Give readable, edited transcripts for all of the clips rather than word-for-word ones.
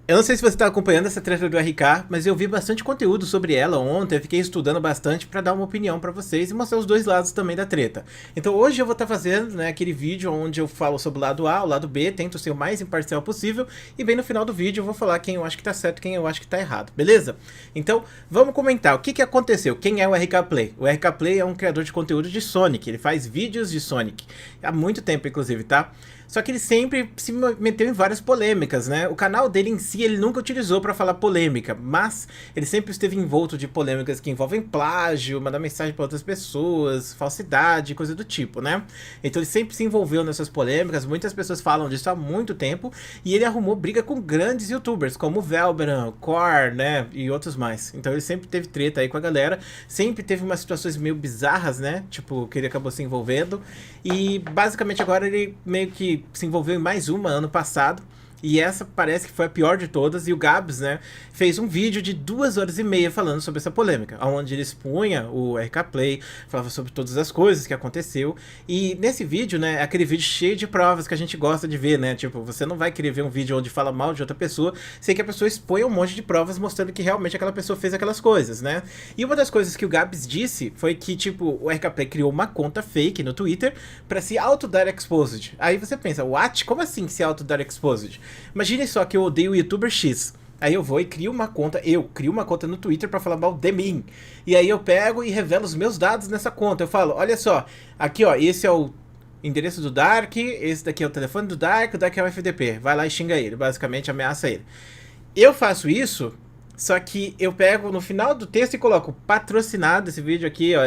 Eu não sei se você tá acompanhando essa treta do RK, mas eu vi bastante conteúdo sobre ela ontem, eu fiquei estudando bastante pra dar uma opinião pra vocês e mostrar os dois lados também da treta. Então hoje eu vou estar fazendo, né, aquele vídeo onde eu falo sobre o lado A, o lado B, tento ser o mais imparcial possível e bem no final do vídeo eu vou falar quem eu acho que tá certo e quem eu acho que tá errado, beleza? Então vamos comentar o que aconteceu, quem é o RK Play? O RK Play é um criador de conteúdo de Sonic, ele faz vídeos de Sonic, há muito tempo inclusive, tá? Só que ele sempre se meteu em várias polêmicas, né? O canal dele em si ele nunca utilizou pra falar polêmica, mas ele sempre esteve envolto de polêmicas que envolvem plágio, mandar mensagem pra outras pessoas, falsidade, coisa do tipo, né? Então ele sempre se envolveu nessas polêmicas, muitas pessoas falam disso há muito tempo, e ele arrumou briga com grandes youtubers, como o Velberan, Core, né? E outros mais. Então ele sempre teve treta aí com a galera, sempre teve umas situações meio bizarras, né? Tipo, que ele acabou se envolvendo, e basicamente agora ele meio que se envolveu em mais uma ano passado. E essa parece que foi a pior de todas. E o Gabs, né, fez um vídeo de 2 horas e meia falando sobre essa polêmica, onde ele expunha o RK Play, falava sobre todas as coisas que aconteceu. E nesse vídeo, né, é aquele vídeo cheio de provas que a gente gosta de ver, né? Tipo, você não vai querer ver um vídeo onde fala mal de outra pessoa sem que a pessoa exponha um monte de provas mostrando que realmente aquela pessoa fez aquelas coisas, né? E uma das coisas que o Gabs disse foi que, tipo, o RK Play criou uma conta fake no Twitter pra se auto-dar exposed. Aí você pensa, what? Como assim se auto-dar exposed? Imagine só que eu odeio o youtuber X. Aí eu vou e crio uma conta, no Twitter pra falar mal de mim. E aí eu pego e revelo os meus dados nessa conta. Eu falo, olha só, aqui ó, esse é o endereço do Dark, esse daqui é o telefone do Dark, o Dark é o FDP. Vai lá e xinga ele, basicamente ameaça ele. Eu faço isso, só que eu pego no final do texto e coloco patrocinado esse vídeo aqui, ó.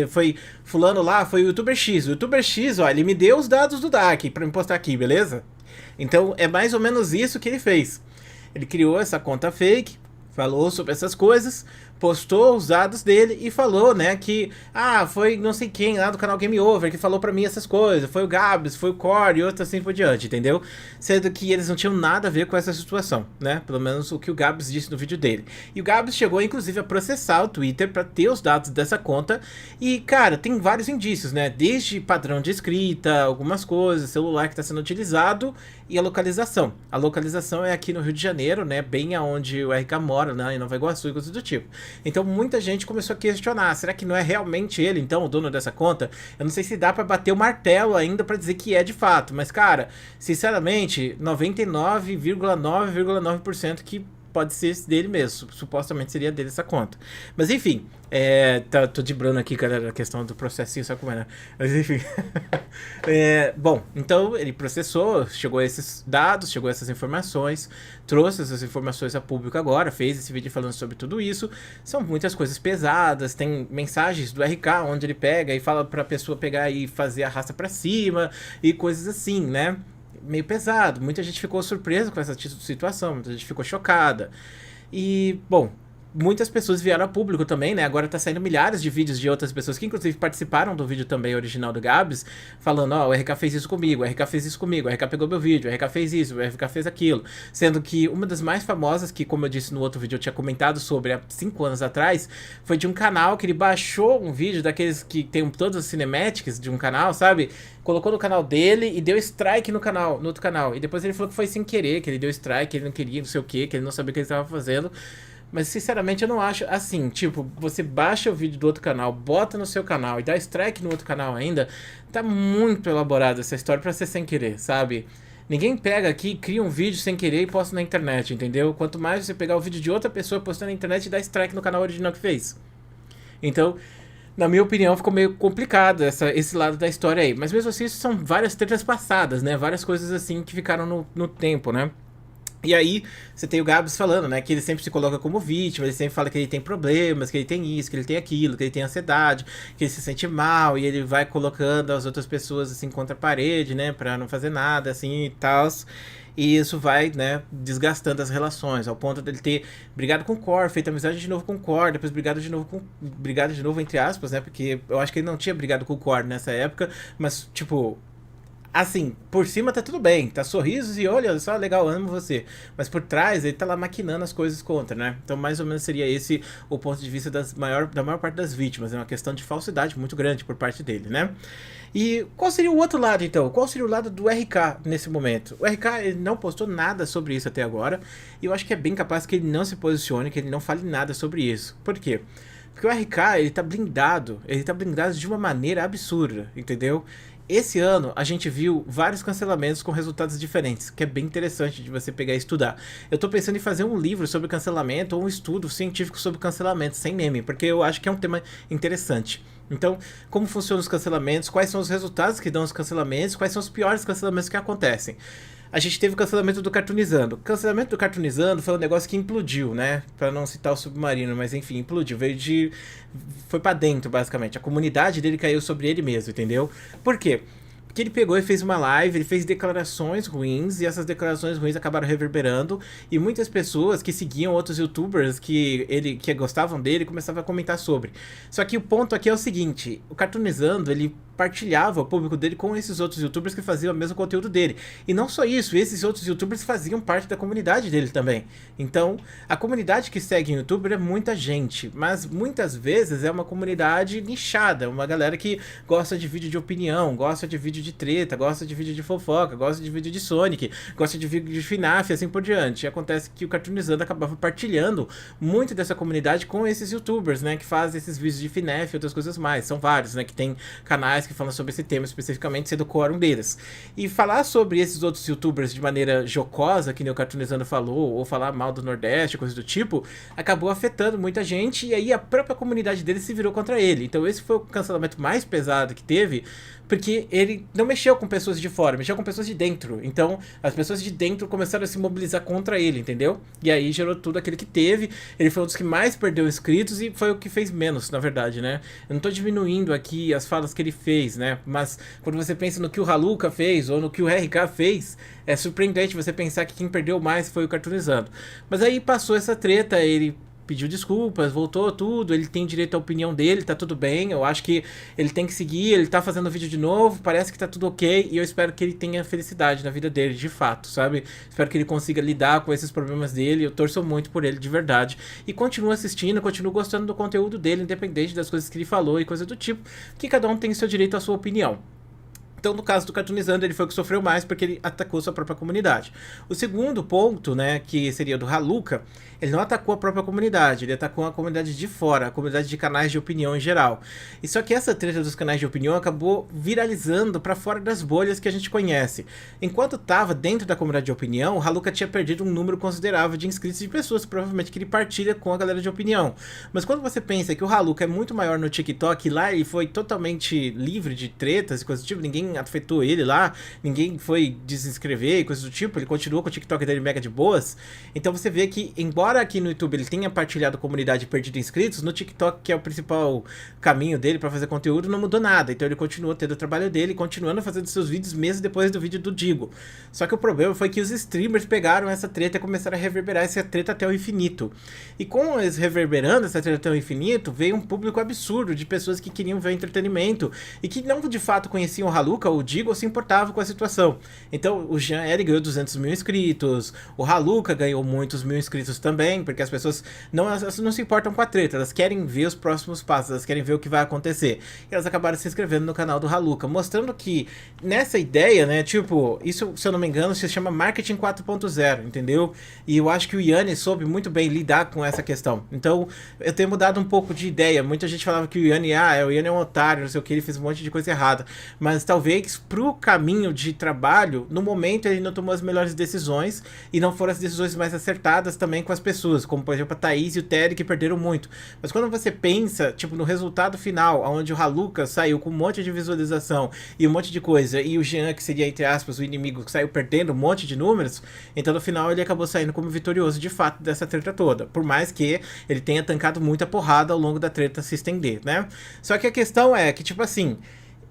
Foi fulano lá, foi o youtuber X. O youtuber X, ó, ele me deu os dados do Dark pra me postar aqui, beleza? Então é mais ou menos isso que ele fez. Ele criou essa conta fake, falou sobre essas coisas, postou os dados dele e falou, né, que foi não sei quem lá do canal Game Over que falou pra mim essas coisas, foi o Gabs, foi o Core e outros assim por diante, entendeu? Sendo que eles não tinham nada a ver com essa situação, né? Pelo menos o que o Gabs disse no vídeo dele. E o Gabs chegou inclusive a processar o Twitter pra ter os dados dessa conta e, cara, tem vários indícios, né? Desde padrão de escrita, algumas coisas, celular que está sendo utilizado e a localização. A localização é aqui no Rio de Janeiro, né? Bem aonde o RK mora, né? Em Nova Iguaçu e coisas do tipo. Então muita gente começou a questionar, será que não é realmente ele, então, o dono dessa conta? Eu não sei se dá pra bater o martelo ainda pra dizer que é de fato, mas cara, sinceramente, 99,9,9% que pode ser dele mesmo. Supostamente seria dele essa conta. Mas enfim, tô debrando aqui, galera, a questão do processinho, sabe como é, né? Mas enfim. Bom, então ele processou, chegou a esses dados, chegou a essas informações, trouxe essas informações a público agora, fez esse vídeo falando sobre tudo isso. São muitas coisas pesadas, tem mensagens do RK onde ele pega e fala pra pessoa pegar e fazer a raça pra cima e coisas assim, né? Meio pesado. Muita gente ficou surpresa com essa situação, muita gente ficou chocada. E, bom, muitas pessoas vieram a público também, né? Agora tá saindo milhares de vídeos de outras pessoas que inclusive participaram do vídeo também original do Gabs, falando, ó, o RK fez isso comigo, o RK fez isso comigo, o RK pegou meu vídeo, o RK fez isso, o RK fez aquilo. Sendo que uma das mais famosas, que como eu disse no outro vídeo, eu tinha comentado sobre há 5 anos atrás, foi de um canal que ele baixou um vídeo daqueles que tem todas as cinematics de um canal, sabe? Colocou no canal dele e deu strike no outro canal. E depois ele falou que foi sem querer, que ele deu strike, que ele não queria, não sei o que ele não sabia o que ele estava fazendo. Mas sinceramente eu não acho assim, tipo, você baixa o vídeo do outro canal, bota no seu canal e dá strike no outro canal ainda, tá muito elaborada essa história pra ser sem querer, sabe? Ninguém pega aqui, cria um vídeo sem querer e posta na internet, entendeu? Quanto mais você pegar o vídeo de outra pessoa postando na internet e dar strike no canal original que fez. Então, na minha opinião, ficou meio complicado esse lado da história aí. Mas mesmo assim, isso são várias tretas passadas, né? Várias coisas assim que ficaram no tempo, né? E aí, você tem o Gabs falando, né, que ele sempre se coloca como vítima, ele sempre fala que ele tem problemas, que ele tem isso, que ele tem aquilo, que ele tem ansiedade, que ele se sente mal, e ele vai colocando as outras pessoas, assim, contra a parede, né, pra não fazer nada, assim, e tal. E isso vai, né, desgastando as relações, ao ponto dele ter brigado com o Core, feito amizade de novo com o Core, depois brigado de novo entre aspas, né, porque eu acho que ele não tinha brigado com o Core nessa época, mas, tipo, Assim, por cima tá tudo bem, tá sorrisos e olha só, legal, amo você. Mas por trás ele tá lá maquinando as coisas contra, né? Então mais ou menos seria esse o ponto de vista da maior parte das vítimas. É uma questão de falsidade muito grande por parte dele, né? E qual seria o outro lado, então? Qual seria o lado do RK nesse momento? O RK ele não postou nada sobre isso até agora. E eu acho que é bem capaz que ele não se posicione, que ele não fale nada sobre isso. Por quê? Porque o RK, ele tá blindado de uma maneira absurda, entendeu? Esse ano a gente viu vários cancelamentos com resultados diferentes, que é bem interessante de você pegar e estudar. Eu tô pensando em fazer um livro sobre cancelamento ou um estudo científico sobre cancelamento, sem meme, porque eu acho que é um tema interessante. Então, como funcionam os cancelamentos, quais são os resultados que dão os cancelamentos, quais são os piores cancelamentos que acontecem. A gente teve o cancelamento do Cartoonizando. O cancelamento do Cartoonizando foi um negócio que implodiu, né? Pra não citar o Submarino, mas enfim, implodiu. Foi pra dentro, basicamente. A comunidade dele caiu sobre ele mesmo, entendeu? Por quê? Porque ele pegou e fez uma live, ele fez declarações ruins, e essas declarações ruins acabaram reverberando, e muitas pessoas que seguiam outros youtubers que gostavam dele começavam a comentar sobre. Só que o ponto aqui é o seguinte, o Cartoonizando, ele partilhava o público dele com esses outros youtubers que faziam o mesmo conteúdo dele. E não só isso, esses outros youtubers faziam parte da comunidade dele também. Então, a comunidade que segue o youtuber é muita gente, mas muitas vezes é uma comunidade nichada, uma galera que gosta de vídeo de opinião, gosta de vídeo de treta, gosta de vídeo de fofoca, gosta de vídeo de Sonic, gosta de vídeo de FNAF e assim por diante. E acontece que o Cartoonizando acabava partilhando muito dessa comunidade com esses youtubers, né, que fazem esses vídeos de FNAF e outras coisas mais. São vários, né, que tem canais que falam sobre esse tema especificamente, sendo o quórum deles. E falar sobre esses outros youtubers de maneira jocosa, que nem o Cartoonizando falou, ou falar mal do Nordeste, coisa do tipo, acabou afetando muita gente, e aí a própria comunidade dele se virou contra ele. Então esse foi o cancelamento mais pesado que teve, porque ele não mexeu com pessoas de fora, mexeu com pessoas de dentro. Então, as pessoas de dentro começaram a se mobilizar contra ele, entendeu? E aí gerou tudo aquilo que teve. Ele foi um dos que mais perdeu inscritos e foi o que fez menos, na verdade, né? Eu não tô diminuindo aqui as falas que ele fez, né? Mas quando você pensa no que o Haluka fez ou no que o RK fez, é surpreendente você pensar que quem perdeu mais foi o Cartoonizando. Mas aí passou essa treta, ele pediu desculpas, voltou tudo, ele tem direito à opinião dele, tá tudo bem, eu acho que ele tem que seguir, ele tá fazendo vídeo de novo, parece que tá tudo ok, e eu espero que ele tenha felicidade na vida dele, de fato, sabe? Espero que ele consiga lidar com esses problemas dele, eu torço muito por ele, de verdade, e continuo assistindo, continuo gostando do conteúdo dele, independente das coisas que ele falou e coisa do tipo, que cada um tem seu direito à sua opinião. Então, no caso do Cartoonizando, ele foi o que sofreu mais porque ele atacou sua própria comunidade. O segundo ponto, né, que seria do Haluka, ele não atacou a própria comunidade, ele atacou a comunidade de fora, a comunidade de canais de opinião em geral. E só que essa treta dos canais de opinião acabou viralizando para fora das bolhas que a gente conhece. Enquanto estava dentro da comunidade de opinião, o Haluka tinha perdido um número considerável de inscritos de pessoas, provavelmente que ele partilha com a galera de opinião. Mas quando você pensa que o Haluka é muito maior no TikTok, lá ele foi totalmente livre de tretas e coisas do tipo, ninguém afetou ele lá, ninguém foi desinscrever e coisas do tipo, ele continuou com o TikTok dele mega de boas. Então você vê que, embora aqui no YouTube ele tenha partilhado comunidade e perdido inscritos, no TikTok, que é o principal caminho dele pra fazer conteúdo, não mudou nada. Então ele continuou tendo o trabalho dele, continuando fazendo seus vídeos mesmo depois do vídeo do Digo. Só que o problema foi que os streamers pegaram essa treta e começaram a reverberar essa treta até o infinito. E com eles reverberando essa treta até o infinito, veio um público absurdo de pessoas que queriam ver entretenimento e que não de fato conheciam o Haluka ou o Digo ou se importavam com a situação. Então o Jean Eric ganhou 200 mil inscritos, o Haluka ganhou muitos mil inscritos também, porque as pessoas elas não se importam com a treta, elas querem ver os próximos passos, elas querem ver o que vai acontecer. E elas acabaram se inscrevendo no canal do Haluka, mostrando que nessa ideia, né, tipo, isso, se eu não me engano, se chama Marketing 4.0, entendeu? E eu acho que o Yanni soube muito bem lidar com essa questão. Então, eu tenho mudado um pouco de ideia. Muita gente falava que o Yanni é um otário, não sei o que, ele fez um monte de coisa errada. Mas talvez pro caminho de trabalho, no momento ele não tomou as melhores decisões e não foram as decisões mais acertadas também com as pessoas, como por exemplo a Thaís e o Terry, que perderam muito. Mas quando você pensa, tipo, no resultado final, onde o Haluka saiu com um monte de visualização e um monte de coisa, e o Jean, que seria, entre aspas, o inimigo, saiu perdendo um monte de números, então no final ele acabou saindo como vitorioso de fato dessa treta toda, por mais que ele tenha tancado muita porrada ao longo da treta se estender, né? Só que a questão é que, tipo assim,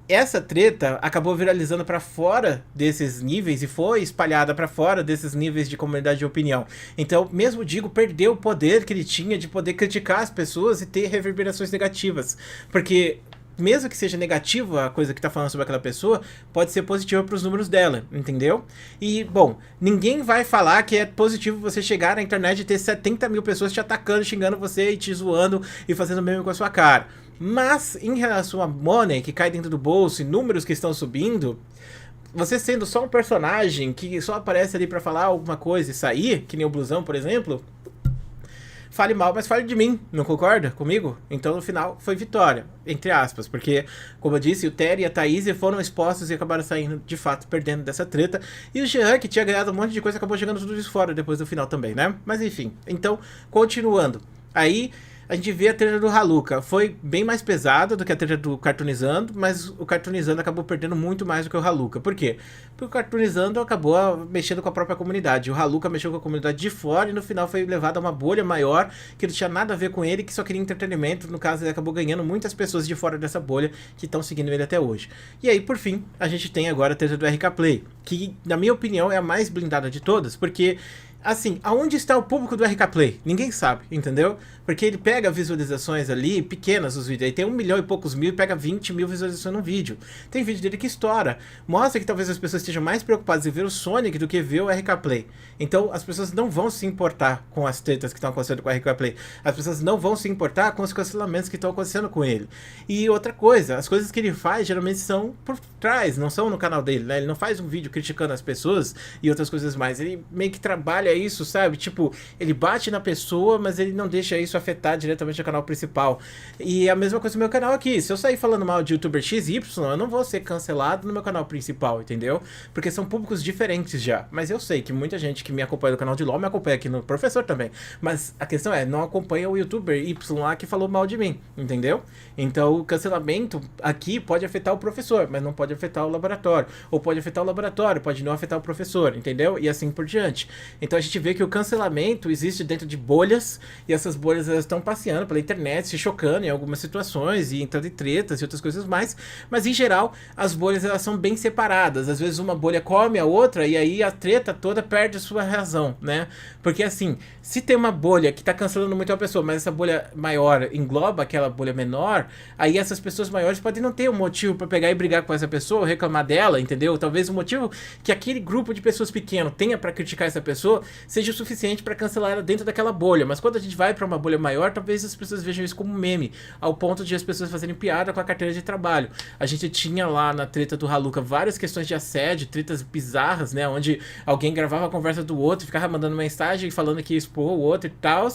essa treta acabou viralizando pra fora desses níveis e foi espalhada pra fora desses níveis de comunidade de opinião. Então, mesmo o Digo perdeu o poder que ele tinha de poder criticar as pessoas e ter reverberações negativas. Porque mesmo que seja negativa a coisa que tá falando sobre aquela pessoa, pode ser positiva pros números dela, entendeu? E, bom, ninguém vai falar que é positivo você chegar na internet e ter 70 mil pessoas te atacando, xingando você e te zoando e fazendo meme com a sua cara. Mas, em relação a money que cai dentro do bolso e números que estão subindo, você sendo só um personagem que só aparece ali pra falar alguma coisa e sair, que nem o Blusão, por exemplo, fale mal, mas fale de mim, não concorda comigo? Então no final foi vitória, entre aspas, porque, como eu disse, o Terry e a Thaís foram expostos e acabaram saindo, de fato, perdendo dessa treta, e o Jean, que tinha ganhado um monte de coisa, acabou jogando tudo isso fora depois do final também, né? Mas enfim, então, continuando. Aí a gente vê a treta do Haluka. Foi bem mais pesada do que a treta do Cartoonizando, mas o Cartoonizando acabou perdendo muito mais do que o Haluka. Por quê? Porque o Cartoonizando acabou mexendo com a própria comunidade. O Haluka mexeu com a comunidade de fora e no final foi levado a uma bolha maior que não tinha nada a ver com ele, que só queria entretenimento. No caso, ele acabou ganhando muitas pessoas de fora dessa bolha que estão seguindo ele até hoje. E aí, por fim, a gente tem agora a treta do RK Play, que, na minha opinião, é a mais blindada de todas, porque assim, aonde está o público do RK Play? Ninguém sabe, entendeu? Porque ele pega visualizações ali, pequenas os vídeos, aí tem 1 milhão e poucos mil e pega 20 mil visualizações no vídeo. Tem vídeo dele que estoura. Mostra que talvez as pessoas estejam mais preocupadas em ver o Sonic do que ver o RK Play. Então as pessoas não vão se importar com as tretas que estão acontecendo com o RK Play. As pessoas não vão se importar com os cancelamentos que estão acontecendo com ele. E outra coisa, as coisas que ele faz geralmente são por trás, não são no canal dele, né? Ele não faz um vídeo criticando as pessoas e outras coisas mais. Ele meio que trabalha isso, sabe? Tipo, ele bate na pessoa, mas ele não deixa isso afetar diretamente o canal principal. E a mesma coisa no meu canal aqui. Se eu sair falando mal de youtuber XY, eu não vou ser cancelado no meu canal principal, entendeu? Porque são públicos diferentes já. Mas eu sei que muita gente que me acompanha no canal de LoL me acompanha aqui no Professor também. Mas a questão é, não acompanha o youtuber Y lá que falou mal de mim, entendeu? Então o cancelamento aqui pode afetar o professor, mas não pode afetar o laboratório. Ou pode afetar o laboratório, pode não afetar o professor, entendeu? E assim por diante. Então a gente vê que o cancelamento existe dentro de bolhas, e essas bolhas elas estão passeando pela internet, se chocando em algumas situações, e entrando em tretas e outras coisas mais, mas em geral as bolhas elas são bem separadas. Às vezes uma bolha come a outra e aí a treta toda perde a sua razão, né? Porque assim, se tem uma bolha que tá cancelando muito a pessoa, mas essa bolha maior engloba aquela bolha menor, aí essas pessoas maiores podem não ter um motivo para pegar e brigar com essa pessoa, reclamar dela, entendeu? Talvez o motivo que aquele grupo de pessoas pequeno tenha para criticar essa pessoa seja o suficiente para cancelar ela dentro daquela bolha, mas quando a gente vai para uma bolha maior, talvez as pessoas vejam isso como um meme, ao ponto de as pessoas fazerem piada com a carteira de trabalho. A gente tinha lá na treta do Haluka várias questões de assédio, tretas bizarras, né, onde alguém gravava a conversa do outro, ficava mandando mensagem falando que ia expor o outro e tal,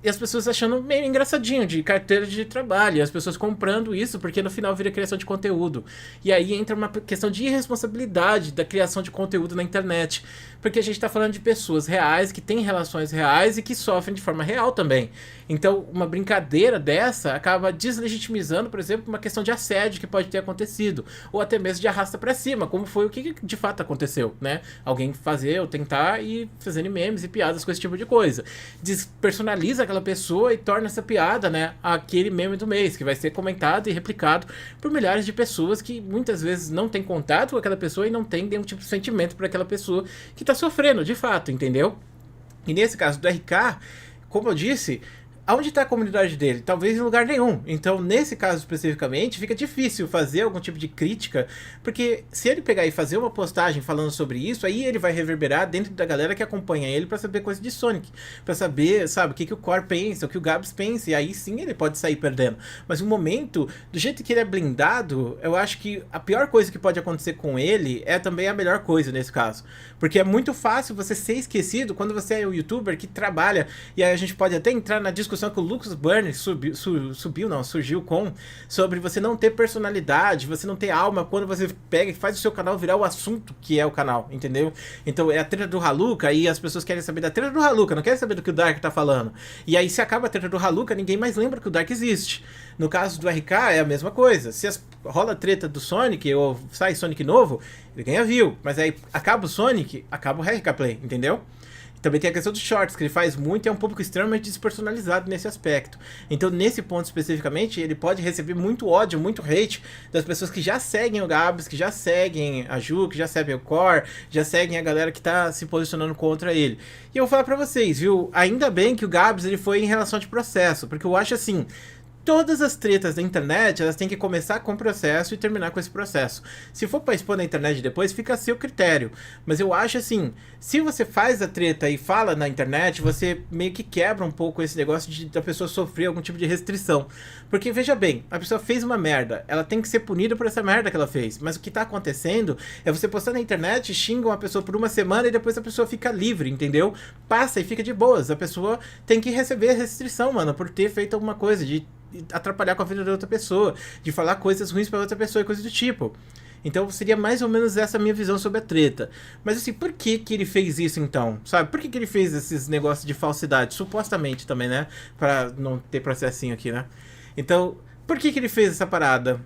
e as pessoas achando meio engraçadinho de carteira de trabalho, e as pessoas comprando isso porque no final vira criação de conteúdo. E aí entra uma questão de irresponsabilidade da criação de conteúdo na internet, porque a gente está falando de pessoas reais, que têm relações reais e que sofrem de forma real também. Então uma brincadeira dessa acaba deslegitimizando, por exemplo, uma questão de assédio que pode ter acontecido, ou até mesmo de arrasta pra cima, como foi o que de fato aconteceu, né? Alguém fazer ou tentar e fazendo memes e piadas com esse tipo de coisa. Despersonaliza aquela pessoa e torna essa piada, né, aquele meme do mês, que vai ser comentado e replicado por milhares de pessoas que muitas vezes não tem contato com aquela pessoa e não tem nenhum tipo de sentimento para aquela pessoa que tá sofrendo, de fato, entendeu? E nesse caso do RK, como eu disse, aonde está a comunidade dele? Talvez em lugar nenhum. Então, nesse caso especificamente, fica difícil fazer algum tipo de crítica, porque se ele pegar e fazer uma postagem falando sobre isso, aí ele vai reverberar dentro da galera que acompanha ele para saber coisa de Sonic, para saber, sabe, o que o Core pensa, o que o Gabs pensa, e aí sim ele pode sair perdendo. Mas no momento, do jeito que ele é blindado, eu acho que a pior coisa que pode acontecer com ele é também a melhor coisa nesse caso. Porque é muito fácil você ser esquecido quando você é um youtuber que trabalha, e aí a gente pode até entrar na discussão que o Lucas Burns surgiu com, sobre você não ter personalidade, você não ter alma quando você pega e faz o seu canal virar o assunto que é o canal, entendeu? Então é a treta do Haluka e as pessoas querem saber da treta do Haluka, não querem saber do que o Dark tá falando. E aí se acaba a treta do Haluka, ninguém mais lembra que o Dark existe. No caso do RK é a mesma coisa. Se rola a treta do Sonic ou sai Sonic novo, ele ganha view. Mas aí acaba o Sonic, acaba o RK Play, entendeu? Também tem a questão dos shorts, que ele faz muito e é um público extremamente despersonalizado nesse aspecto. Então, nesse ponto especificamente, ele pode receber muito ódio, muito hate das pessoas que já seguem o Gabs, que já seguem a Ju, que já seguem o Core, já seguem a galera que tá se posicionando contra ele. E eu vou falar pra vocês, viu? Ainda bem que o Gabs ele foi em relação de processo, porque eu acho assim, Todas as tretas da internet, elas têm que começar com o processo e terminar com esse processo. Se for pra expor na internet depois, fica a seu critério. Mas eu acho assim, se você faz a treta e fala na internet, você meio que quebra um pouco esse negócio de da pessoa sofrer algum tipo de restrição. Porque, veja bem, a pessoa fez uma merda, ela tem que ser punida por essa merda que ela fez. Mas o que tá acontecendo é você postar na internet, xinga uma pessoa por uma semana e depois a pessoa fica livre, entendeu? Passa e fica de boas. A pessoa tem que receber restrição, mano, por ter feito alguma coisa, de atrapalhar com a vida da outra pessoa, de falar coisas ruins pra outra pessoa e coisa do tipo. Então seria mais ou menos essa minha visão sobre a treta. Mas assim, por que que ele fez isso então? Sabe? Por que que ele fez esses negócios de falsidade? Supostamente também, né? Pra não ter processinho aqui, né? Então, por que que ele fez essa parada?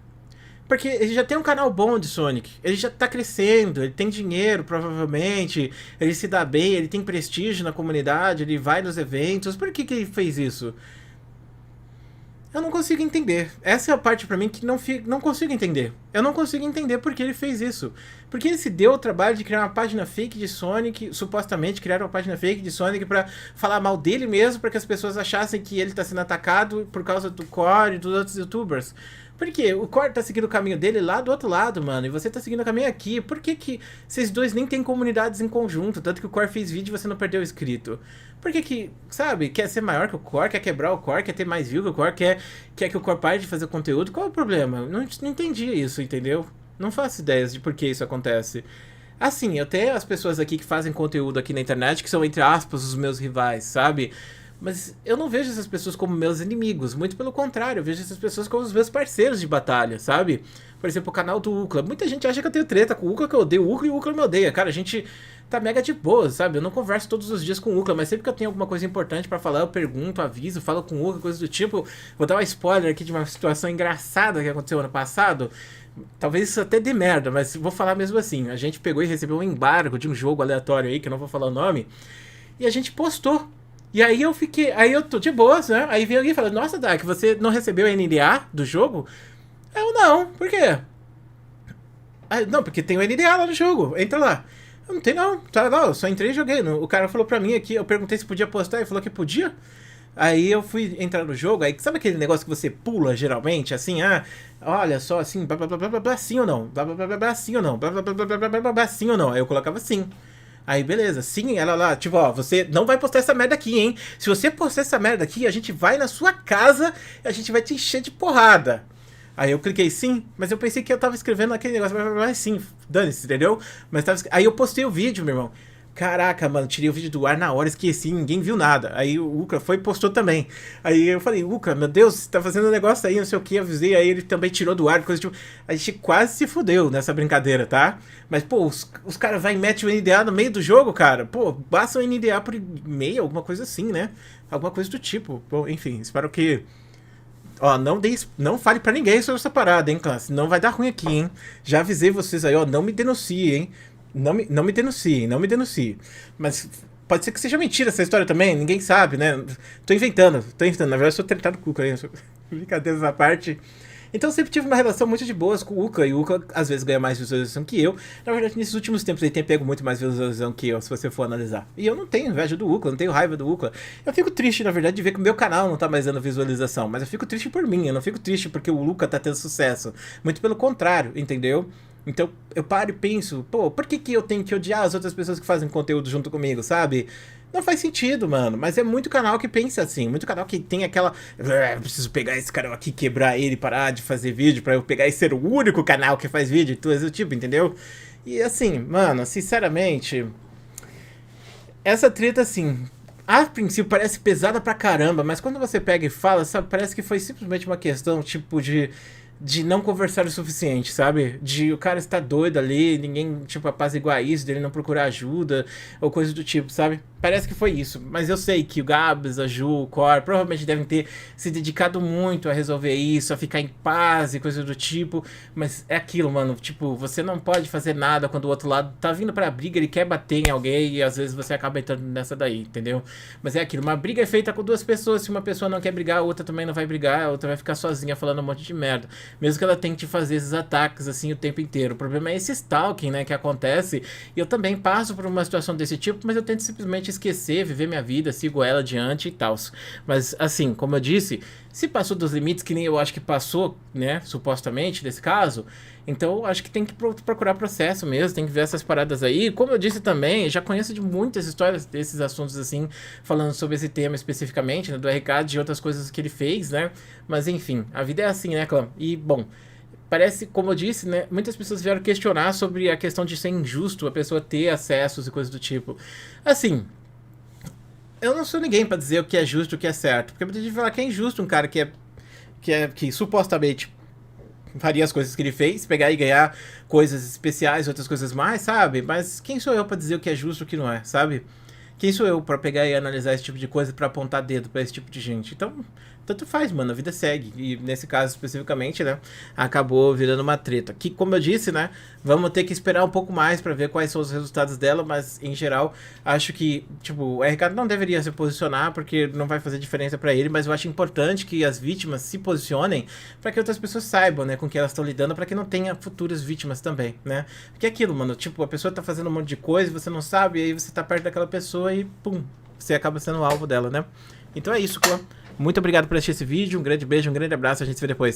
Porque ele já tem um canal bom de Sonic. Ele já tá crescendo, ele tem dinheiro, provavelmente. Ele se dá bem, ele tem prestígio na comunidade, ele vai nos eventos. Por que que ele fez isso? Eu não consigo entender. Essa é a parte pra mim que não consigo entender. Eu não consigo entender por que ele fez isso. Porque ele se deu o trabalho de criar uma página fake de Sonic, supostamente criaram uma página fake de Sonic pra falar mal dele mesmo, pra que as pessoas achassem que ele tá sendo atacado por causa do Core e dos outros youtubers. Por quê? O Core tá seguindo o caminho dele lá do outro lado, mano, e você tá seguindo o caminho aqui. Por que que vocês dois nem têm comunidades em conjunto? Tanto que o Core fez vídeo e você não perdeu inscrito. Por que que, sabe, quer ser maior que o Core, quer quebrar o Core, quer ter mais view que o Core, quer que o Core pare de fazer conteúdo? Qual é o problema? Não entendi isso, entendeu? Não faço ideias de por que isso acontece. Assim, eu tenho as pessoas aqui que fazem conteúdo aqui na internet, que são, entre aspas, os meus rivais, sabe? Mas eu não vejo essas pessoas como meus inimigos, muito pelo contrário, eu vejo essas pessoas como os meus parceiros de batalha, sabe? Por exemplo, o canal do Ucla. Muita gente acha que eu tenho treta com o Ucla, que eu odeio o Ucla e o Ucla me odeia. Cara, a gente tá mega de boa, sabe? Eu não converso todos os dias com o Ucla, mas sempre que eu tenho alguma coisa importante pra falar, eu pergunto, aviso, falo com o Ucla, coisa do tipo. Vou dar um spoiler aqui de uma situação engraçada que aconteceu ano passado. Talvez isso até dê merda, mas vou falar mesmo assim. A gente pegou e recebeu um embargo de um jogo aleatório aí, que eu não vou falar o nome, e a gente postou. E aí eu tô de boas, né? Aí vem alguém e fala, nossa, Dark, você não recebeu a NDA do jogo? Eu não, por quê? Ah, não, porque tem o NDA lá no jogo, entra lá. Eu não tenho não, tá lá, eu só entrei e joguei. O cara falou pra mim aqui, eu perguntei se podia postar, ele falou que podia. Aí eu fui entrar no jogo, aí sabe aquele negócio que você pula geralmente, assim, olha só, assim, blá blá blá blá blá, blá sim ou não, blá blá blá blá, blá sim ou não, blá blá blá blá blá blá blá, blá sim ou não, aí eu colocava sim. Aí, beleza, sim, ela lá, tipo, ó, você não vai postar essa merda aqui, hein? Se você postar essa merda aqui, a gente vai na sua casa e a gente vai te encher de porrada. Aí eu cliquei sim, mas eu pensei que eu tava escrevendo aquele negócio, mas sim, dane-se, entendeu? Mas tava, aí eu postei o vídeo, meu irmão. Caraca, mano, tirei o vídeo do ar na hora, esqueci, ninguém viu nada. Aí o Uca foi e postou também. Aí eu falei, Uca, meu Deus, você tá fazendo um negócio aí, não sei o que, avisei, aí ele também tirou do ar, coisa tipo. A gente quase se fudeu nessa brincadeira, tá? Mas, pô, os caras vai e metem o NDA no meio do jogo, cara. Pô, basta o NDA por e-mail, alguma coisa assim, né? Alguma coisa do tipo. Bom, enfim, espero que. Ó, não fale pra ninguém sobre essa parada, hein, classe? Não vai dar ruim aqui, hein? Já avisei vocês aí, ó, não me denuncie, hein? Não me denuncie, não me denuncie. Mas pode ser que seja mentira essa história também, ninguém sabe, né? Tô inventando. Na verdade, eu sou tretado com o Uca aí. Brincadeiras à parte. Então eu sempre tive uma relação muito de boas com o Uca, e o Uca às vezes ganha mais visualização que eu. Na verdade, nesses últimos tempos ele tem pego muito mais visualização que eu, se você for analisar. E eu não tenho inveja do Uca, não tenho raiva do Uca. Eu fico triste, na verdade, de ver que o meu canal não tá mais dando visualização, mas eu fico triste por mim, eu não fico triste porque o Uca tá tendo sucesso. Muito pelo contrário, entendeu? Então eu paro e penso, pô, por que que eu tenho que odiar as outras pessoas que fazem conteúdo junto comigo, sabe? Não faz sentido, mano. Mas é muito canal que pensa assim. Muito canal que tem aquela. Preciso pegar esse canal aqui, quebrar ele, parar de fazer vídeo, pra eu pegar e ser o único canal que faz vídeo e tudo esse tipo, entendeu? E assim, mano, sinceramente. Essa treta, assim. A princípio parece pesada pra caramba, mas quando você pega e fala, sabe, parece que foi simplesmente uma questão, tipo, de não conversar o suficiente, sabe? De o cara estar doido ali, ninguém, tipo, apaziguar isso, dele não procurar ajuda, ou coisa do tipo, sabe? Parece que foi isso, mas eu sei que o Gabs, a Ju, o Core, provavelmente devem ter se dedicado muito a resolver isso, a ficar em paz e coisa do tipo, mas é aquilo, mano, tipo, você não pode fazer nada quando o outro lado tá vindo pra briga, ele quer bater em alguém e às vezes você acaba entrando nessa daí, entendeu? Mas é aquilo, uma briga é feita com duas pessoas, se uma pessoa não quer brigar, a outra também não vai brigar, a outra vai ficar sozinha falando um monte de merda. mesmo que ela tente fazer esses ataques, assim, o tempo inteiro. O problema é esse stalking, né, que acontece, e eu também passo por uma situação desse tipo, mas eu tento simplesmente esquecer, viver minha vida, sigo ela adiante e tal. Mas, assim, como eu disse, se passou dos limites, que nem eu acho que passou, né, supostamente, nesse caso, então eu acho que tem que procurar processo mesmo, tem que ver essas paradas aí. Como eu disse também, já conheço de muitas histórias desses assuntos, assim, falando sobre esse tema especificamente, né, do RK, de outras coisas que ele fez, né, mas enfim, a vida é assim, né, Clã? E, bom, parece, como eu disse, né, muitas pessoas vieram questionar sobre a questão de ser injusto a pessoa ter acessos e coisas do tipo. Assim, eu não sou ninguém pra dizer o que é justo e o que é certo, porque muita gente fala que é injusto um cara que supostamente faria as coisas que ele fez, pegar e ganhar coisas especiais, outras coisas mais, sabe? Mas quem sou eu pra dizer o que é justo e o que não é, sabe? Quem sou eu pra pegar e analisar esse tipo de coisa, pra apontar dedo pra esse tipo de gente? Então, tanto faz, mano, a vida segue. E nesse caso especificamente, né, acabou virando uma treta. Que, como eu disse, né, vamos ter que esperar um pouco mais pra ver quais são os resultados dela, mas em geral, acho que, tipo, o Ricardo não deveria se posicionar porque não vai fazer diferença pra ele, mas eu acho importante que as vítimas se posicionem pra que outras pessoas saibam, né, com que elas estão lidando, pra que não tenha futuras vítimas também, né? Porque é aquilo, mano, tipo, a pessoa tá fazendo um monte de coisa, você não sabe, e aí você tá perto daquela pessoa e pum, você acaba sendo o alvo dela, né? Então é isso, clã. Muito obrigado por assistir esse vídeo, um grande beijo, um grande abraço, a gente se vê depois.